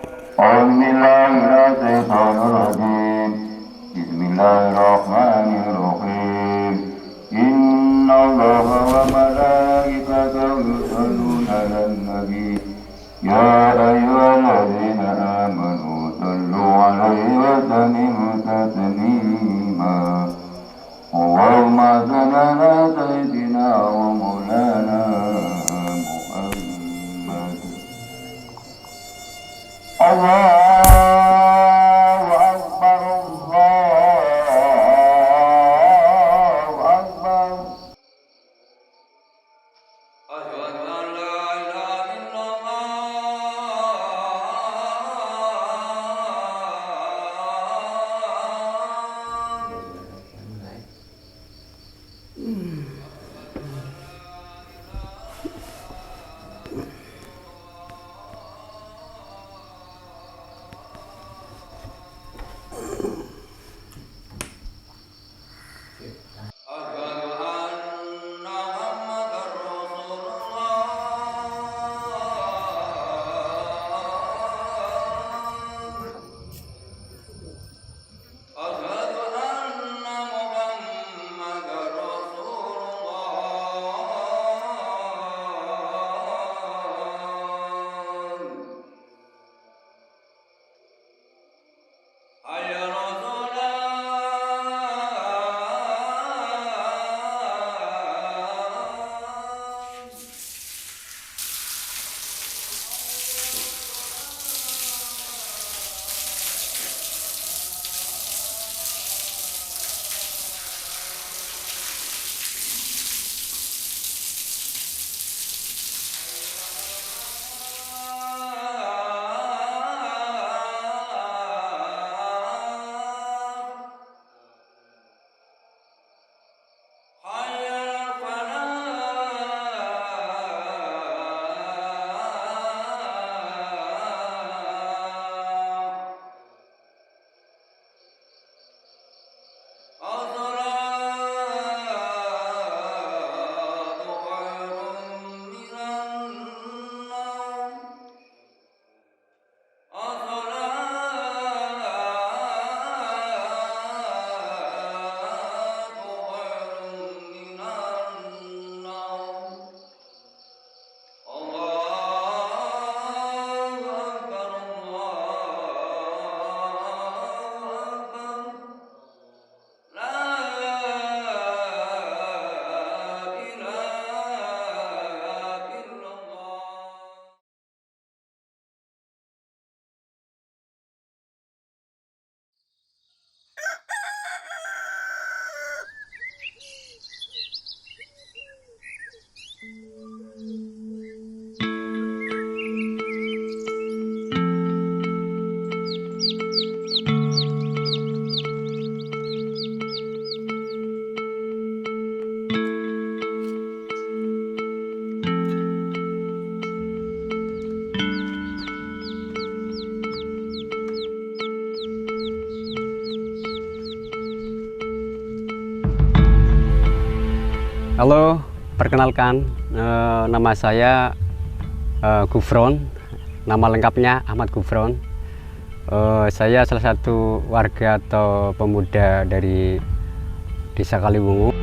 Bismillahirrahmanirrahim. Bismillahirrahmanirrahim. Innallaha wa malaikatahu yusholluna 'alan nabi. Ya ayyuhalladzina amanu shallu 'alaihi wa sallimu taslima. Allahumma shalli 'ala sayyidina wa maulana Muhammad. Allahu Akbar, Allahu Akbar. Asyhadu an la ilaha illallah. Asyhadu anna Muhammadar Rasulullah. Asyhadu anna Muhammadar Rasulullah. Hayya 'alas shalah. Hayya 'alal falah. As-salatu khairun minan naum. As-salatu khairun minan naum. Allahu Akbar, Allahu Akbar. La ilaha illallah. Halo, perkenalkan, nama saya Gufron, nama lengkapnya Ahmad Gufron. Saya salah satu warga atau pemuda dari Desa Kaliwungu.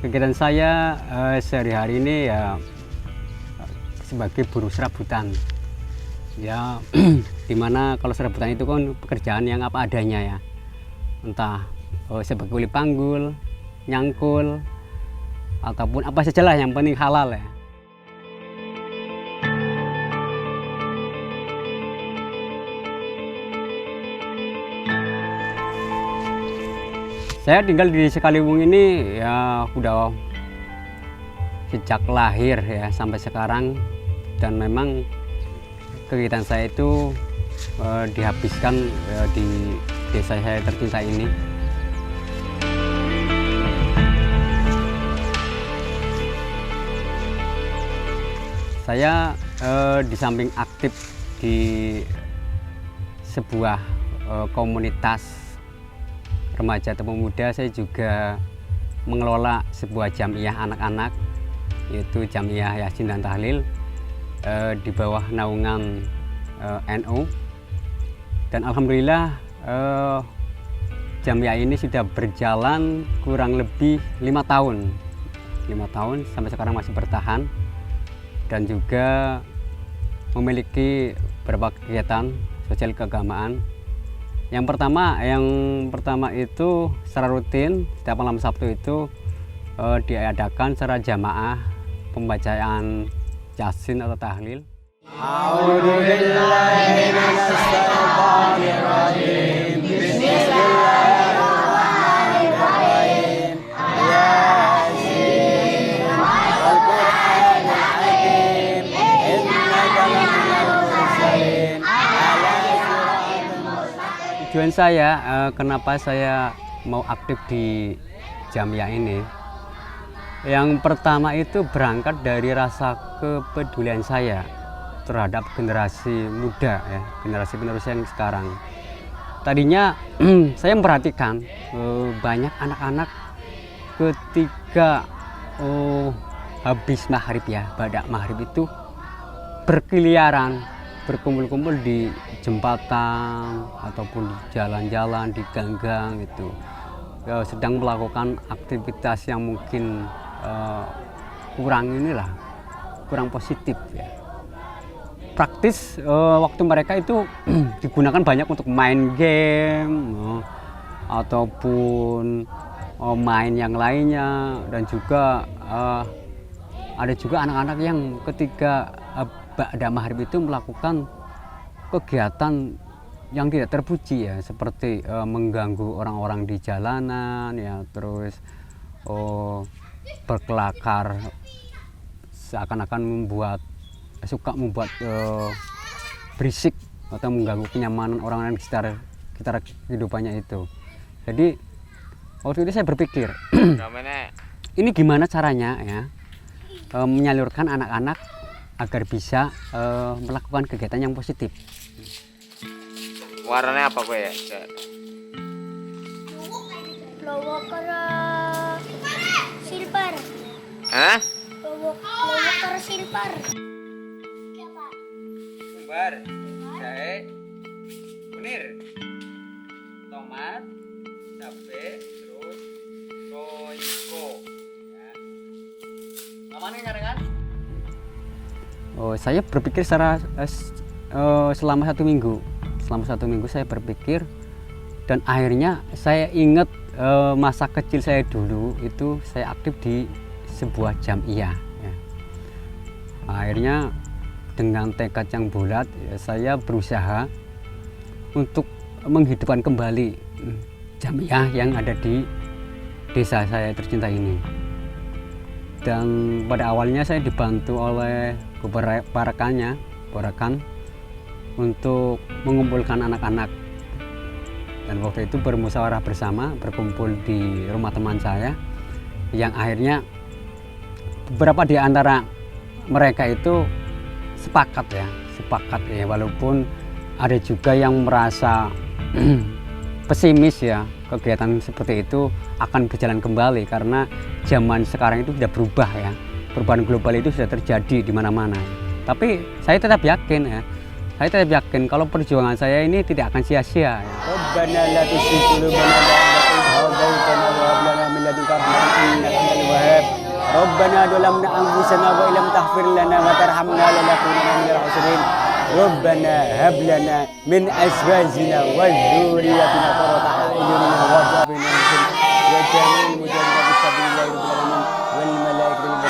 Kegiatan saya sehari-hari ini ya sebagai buruh serabutan. Ya, dimana kalau serabutan itu kan pekerjaan yang apa adanya ya. Entah sebagai kuli panggul, nyangkul, ataupun apa sajalah yang penting halal ya. Saya tinggal di Sekaliwung ini ya udah sejak lahir ya sampai sekarang, dan memang kegiatan saya itu dihabiskan di desa saya tercinta ini. Saya di samping aktif di sebuah komunitas remaja atau pemuda, saya juga mengelola sebuah jamiah anak-anak, yaitu Jamiah Yasin dan Tahlil di bawah naungan NU. Dan alhamdulillah jamiah ini sudah berjalan kurang lebih 5 tahun. 5 tahun sampai sekarang masih bertahan, dan juga memiliki beberapa kegiatan sosial keagamaan. Yang pertama itu secara rutin setiap malam Sabtu itu diadakan secara jamaah pembacaan Yasin atau tahlil. Tujuan saya, kenapa saya mau aktif di jamiah ini, yang pertama itu berangkat dari rasa kepedulian saya terhadap generasi muda ya, generasi penerus yang sekarang. Tadinya saya memperhatikan banyak anak-anak ketika habis maghrib ya, badak maghrib itu berkeliaran, berkumpul-kumpul di jembatan ataupun di jalan-jalan, di gang-gang itu, sedang melakukan aktivitas yang mungkin kurang positif ya. Praktis waktu mereka itu digunakan banyak untuk main game ataupun main yang lainnya, dan juga ada juga anak-anak yang ketika ba'da maghrib itu melakukan kegiatan yang tidak terpuji ya, seperti mengganggu orang-orang di jalanan ya, terus berkelakar, seakan-akan suka membuat berisik atau mengganggu kenyamanan orang-orang di sekitar kehidupannya itu. Jadi waktu itu saya berpikir ini gimana caranya ya menyalurkan anak-anak agar bisa melakukan kegiatan yang positif. Warnanya apa gue ya? Lowo karo silver. Hah? Lowo karo silver. Kumbar, jahe, kunir, tomat, cabe, terus royco. Ya. Aman nih kan? Saya berpikir selama 1 minggu. Selama 1 minggu saya berpikir, dan akhirnya saya ingat masa kecil saya dulu itu saya aktif di sebuah jamiah ya. Akhirnya dengan tekad yang bulat ya, saya berusaha untuk menghidupkan kembali jamiah yang ada di desa saya tercinta ini. Dan pada awalnya saya dibantu oleh beberapa rekan untuk mengumpulkan anak-anak, dan waktu itu bermusyawarah bersama, berkumpul di rumah teman saya, yang akhirnya beberapa di antara mereka itu sepakat ya, walaupun ada juga yang merasa pesimis ya, kegiatan seperti itu akan berjalan kembali karena zaman sekarang itu sudah berubah ya, perubahan global itu sudah terjadi di mana-mana. Tapi saya tetap yakin ya, kalau perjuangan saya ini tidak akan sia-sia. Rabbana la tuzigh qulubana ba'da idh hadaytana wa hab lana min ladunka rahmatan innaka antal wahhab. Rabbana zalamna anfusana wa illam taghfir lana wa tarhamna lanakunanna minal khasirin. Rabbana hab lana min azwajina wa dhurriyyatina qurrata a'yunin warzuqna wa jami'il mujahidin fi sabilillahi rabbil alamin wal malaikatu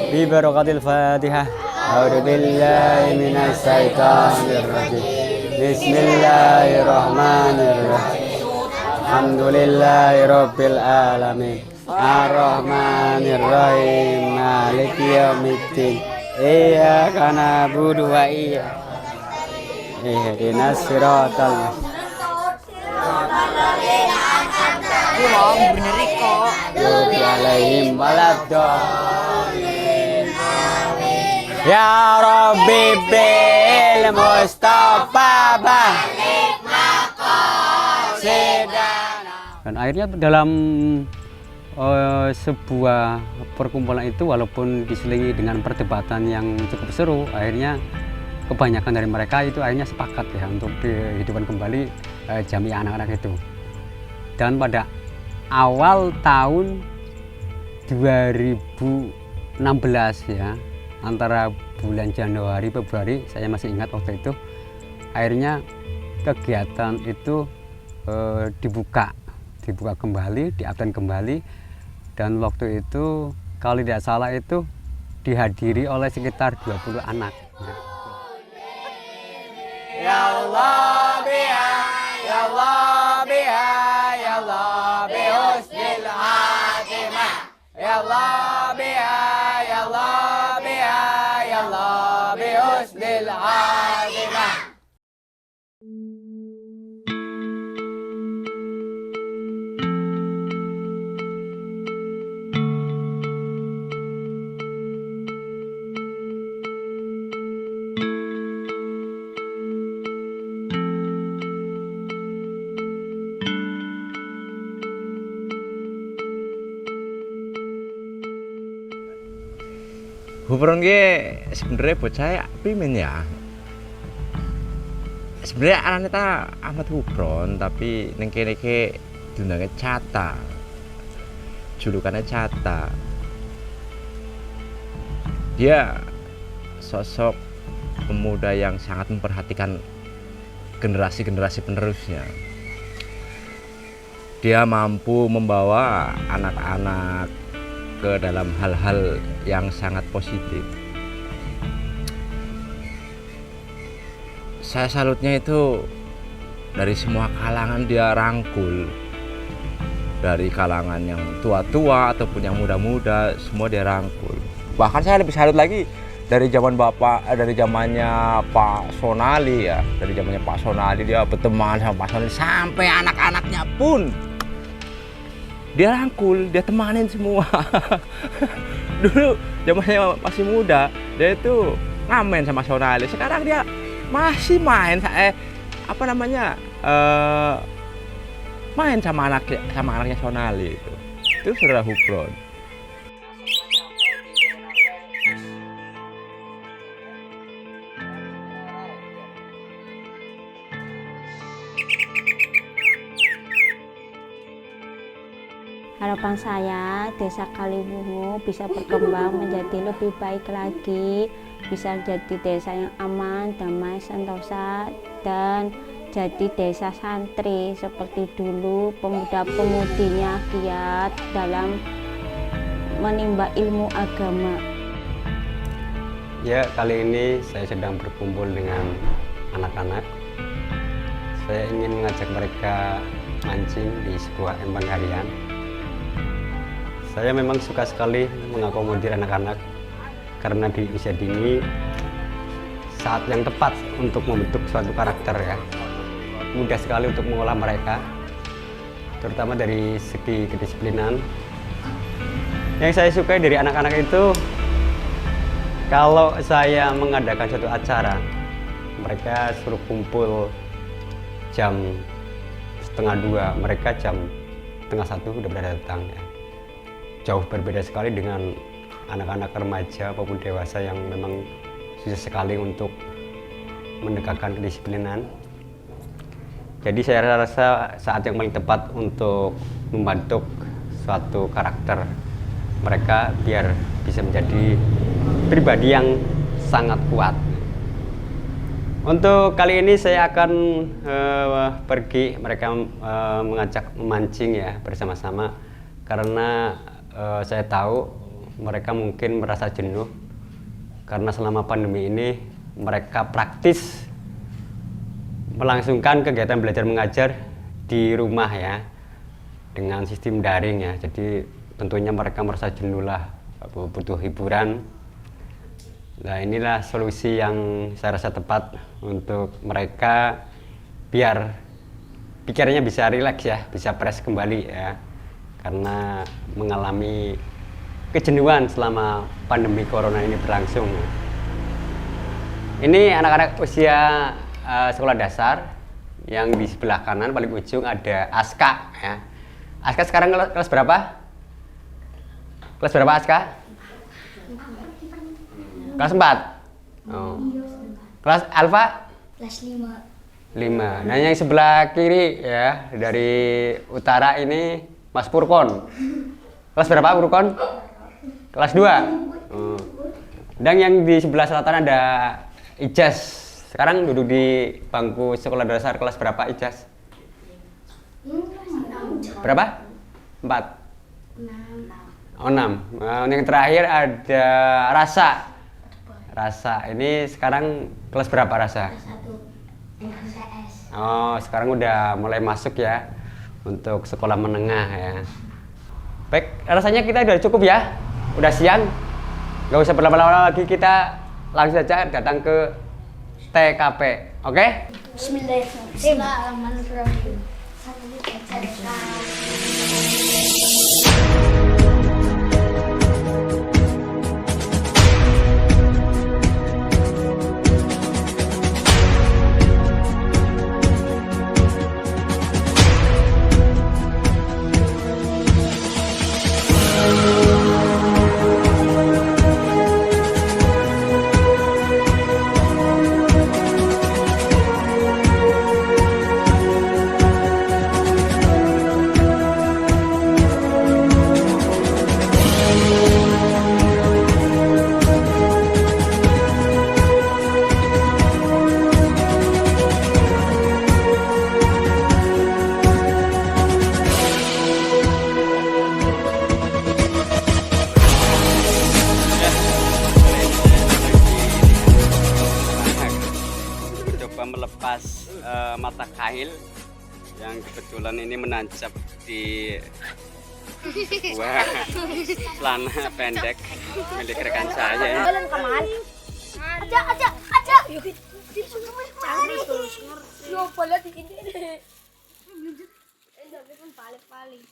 bi barakatil Fatihah. A'udzu billahi minasy syaithanir rajim. Bismillahirrahmanirrahim. Alhamdulillahirabbil alamin. Ar-Rahmanirrahim. Maliki yaumiddin. Iyyaka na'budu wa iyyaka ihdinas siratal mustaqim. Alaihim waladdallin. Ya Rabbi bil Mustafa balik maqasidana. Dan akhirnya dalam sebuah perkumpulan itu walaupun diselingi dengan perdebatan yang cukup seru, akhirnya kebanyakan dari mereka itu akhirnya sepakat ya untuk dihidupkan kembali jamiah anak-anak itu. Dan pada awal tahun 2016 ya, antara bulan Januari Februari, saya masih ingat waktu itu, akhirnya kegiatan itu dibuka kembali, diadakan kembali. Dan waktu itu kalau tidak salah itu dihadiri oleh sekitar 20 anak. Ya Allah biha, ya Allah biha, ya Allah bi husnil khatimah. Ya Allah biha, ya Allah biha, ya Allah bi husnil khatimah. Hubron ki sebenarnya bocah pimen ya. Sebenarnya arane ta Ahmad Hubron, tapi ning kene ki dunange Cata. Julukannya Cata. Dia sosok pemuda yang sangat memperhatikan generasi-generasi penerusnya. Dia mampu membawa anak-anak ke dalam hal-hal yang sangat positif. Saya salutnya itu dari semua kalangan dia rangkul, dari kalangan yang tua-tua ataupun yang muda-muda, semua dia rangkul. Bahkan saya lebih salut lagi dari zaman dari zamannya Pak Sonali ya, dari zamannya Pak Sonali dia berteman sama Pak Sonali sampai anak-anaknya pun dia rangkul, dia temanin semua. Dulu zamannya masih muda, dia itu ngamen sama Sonali. Sekarang dia masih main main sama anaknya Sonali itu. Itu saudara Hubron. Harapan saya Desa Kaliwungu bisa berkembang menjadi lebih baik lagi, bisa jadi desa yang aman, damai, sentosa, dan jadi desa santri seperti dulu. Pemuda-pemudinya giat dalam menimba ilmu agama. Ya, kali ini saya sedang berkumpul dengan anak-anak. Saya ingin mengajak mereka mancing di sebuah empang harian. Saya memang suka sekali mengakomodir anak-anak karena di usia dini saat yang tepat untuk membentuk suatu karakter ya. Mudah sekali untuk mengolah mereka, terutama dari segi kedisiplinan. Yang saya sukai dari anak-anak itu, kalau saya mengadakan suatu acara, mereka suruh kumpul jam 1:30, mereka jam 1:30 udah berada datang ya. Jauh berbeda sekali dengan anak-anak remaja maupun dewasa yang memang susah sekali untuk menegakkan kedisiplinan. Jadi saya rasa saat yang paling tepat untuk membentuk suatu karakter mereka biar bisa menjadi pribadi yang sangat kuat. Untuk kali ini saya akan pergi, mereka mengajak memancing ya bersama-sama, karena saya tahu mereka mungkin merasa jenuh karena selama pandemi ini mereka praktis melangsungkan kegiatan belajar mengajar di rumah ya, dengan sistem daring ya. Jadi tentunya mereka merasa jenuh lah, butuh hiburan. Nah, inilah solusi yang saya rasa tepat untuk mereka biar pikirannya bisa rileks ya, bisa fresh kembali ya, karena mengalami kejenuhan selama pandemi corona ini berlangsung. Ini anak-anak usia sekolah dasar, yang di sebelah kanan paling ujung ada Aska ya. Aska sekarang kelas berapa? Kelas berapa Aska? Kelas 4. Oh. Kelas Alfa? Kelas 5. 5. Nah, yang sebelah kiri ya, dari utara ini Mas Purkon. Kelas berapa Purkon? Kelas 2. Oh. Dan yang di sebelah selatan ada Ijaz. Sekarang duduk di bangku sekolah dasar kelas berapa Ijaz? Berapa? 4? 6. Nah, yang terakhir ada Rasa. Rasa ini sekarang kelas berapa Rasa? Oh, sekarang udah mulai masuk ya untuk sekolah menengah ya. Baik, rasanya kita udah cukup ya. Udah siang. Gak usah berlama-lama lagi, kita langsung saja datang ke TKP, oke? Bismillahirrahmanirrahim. Melepas mata kail yang kebetulan ini menancap di sebuah celana pendek milik rekan saya. Aja. Yo, boleh di ini. Balik-balik.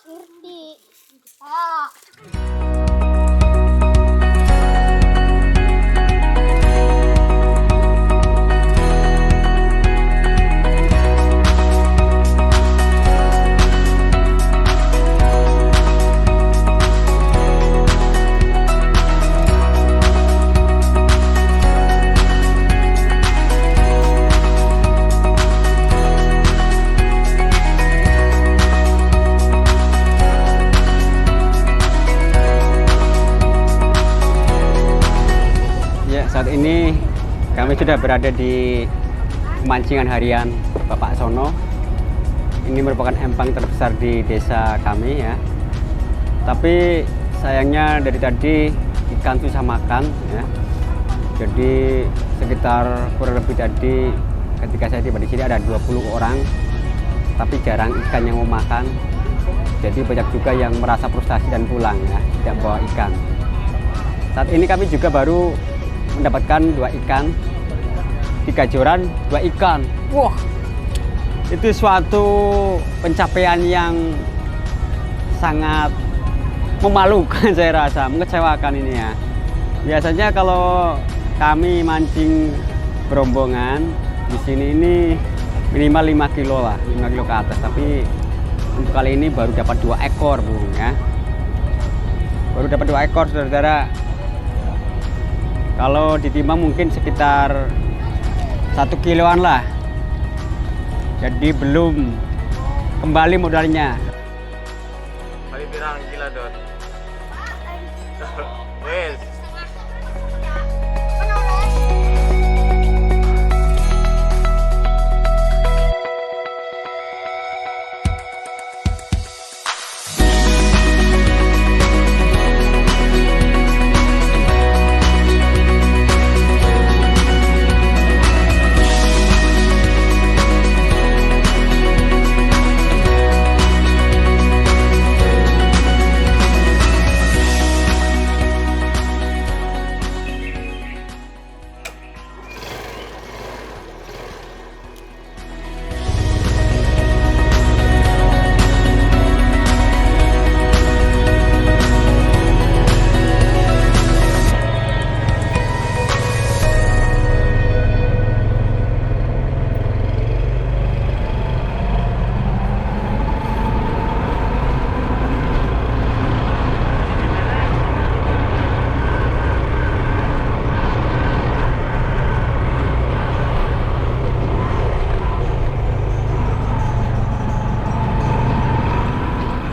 Ngerti. Saat ini kami sudah berada di pemancingan harian Bapak Sono. Ini merupakan empang terbesar di desa kami ya. Tapi sayangnya dari tadi ikan susah makan ya. Jadi sekitar kurang lebih tadi ketika saya tiba di sini ada 20 orang, tapi jarang ikan yang mau makan. Jadi banyak juga yang merasa frustasi dan pulang ya, tidak bawa ikan. Saat ini kami juga baru mendapatkan 2 ikan, 3 joran 2 ikan. Wah, itu suatu pencapaian yang sangat memalukan saya rasa, mengecewakan ini ya. Biasanya kalau kami mancing berombongan di sini ini minimal 5 kilo lah, 5 kilo ke atas. Tapi untuk kali ini baru dapat 2 ekor Bung ya. Baru dapat 2 ekor saudara-saudara. Kalau ditimbang mungkin sekitar 1 kiloan lah. Jadi belum kembali modalnya. Kali pirang gila Dot. Wes.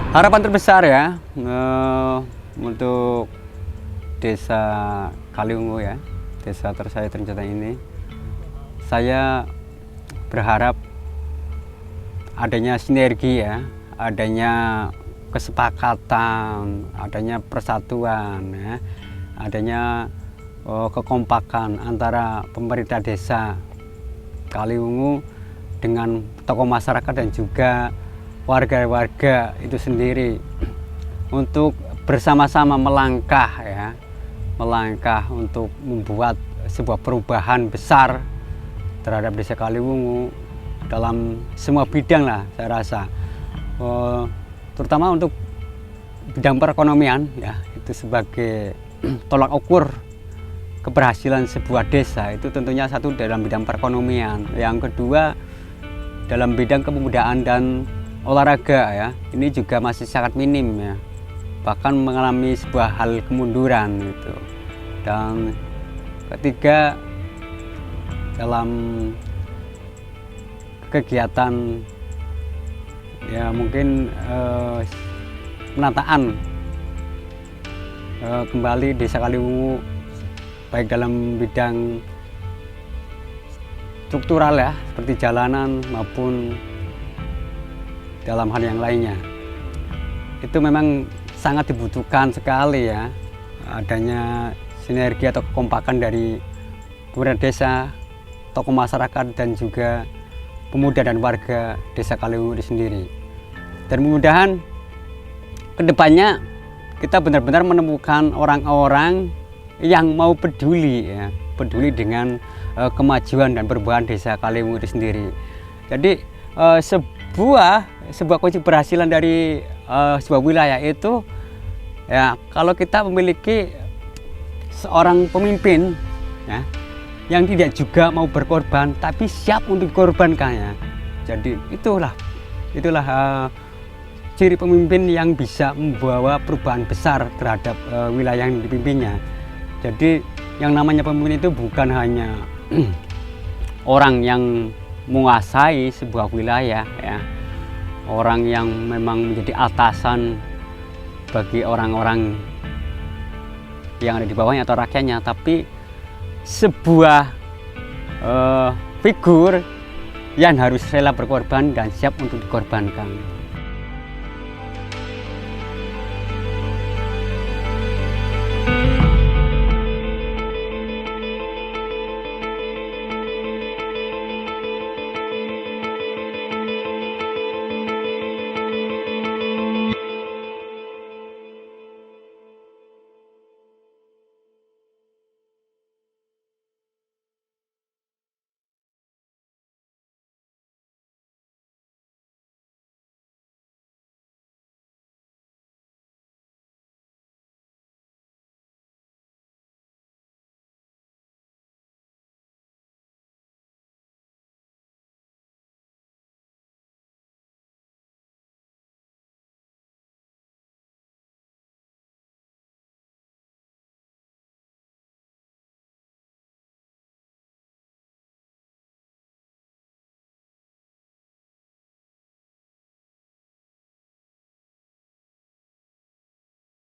Harapan terbesar ya untuk desa Kaliwungu ya, desa saya tercinta ini, saya berharap adanya sinergi ya, adanya kesepakatan, adanya persatuan ya, adanya kekompakan antara pemerintah desa Kaliwungu dengan tokoh masyarakat dan juga warga-warga itu sendiri untuk bersama-sama melangkah ya, melangkah untuk membuat sebuah perubahan besar terhadap desa Kaliwungu dalam semua bidang lah saya rasa, terutama untuk bidang perekonomian ya, itu sebagai tolak ukur keberhasilan sebuah desa itu tentunya satu dalam bidang perekonomian, yang kedua dalam bidang kepemudaan dan olahraga ya, ini juga masih sangat minim ya, bahkan mengalami sebuah hal kemunduran gitu. Dan ketiga dalam kegiatan ya mungkin penataan kembali desa Kaliwungu baik dalam bidang struktural ya seperti jalanan maupun dalam hal yang lainnya, itu memang sangat dibutuhkan sekali ya, adanya sinergi atau kekompakan dari pemerintah desa, tokoh masyarakat dan juga pemuda dan warga desa Kaliwungu sendiri. Dan mudah-mudahan kedepannya kita benar-benar menemukan orang-orang yang mau peduli ya, peduli dengan kemajuan dan perubahan desa Kaliwungu sendiri. Jadi sebuah kunci keberhasilan dari sebuah wilayah itu ya, kalau kita memiliki seorang pemimpin ya, yang tidak juga mau berkorban tapi siap untuk dikorbankannya. Jadi itulah ciri pemimpin yang bisa membawa perubahan besar terhadap wilayah yang dipimpinnya. Jadi yang namanya pemimpin itu bukan hanya orang yang menguasai sebuah wilayah ya, orang yang memang menjadi atasan bagi orang-orang yang ada di bawahnya atau rakyatnya, tapi sebuah figur yang harus rela berkorban dan siap untuk dikorbankan.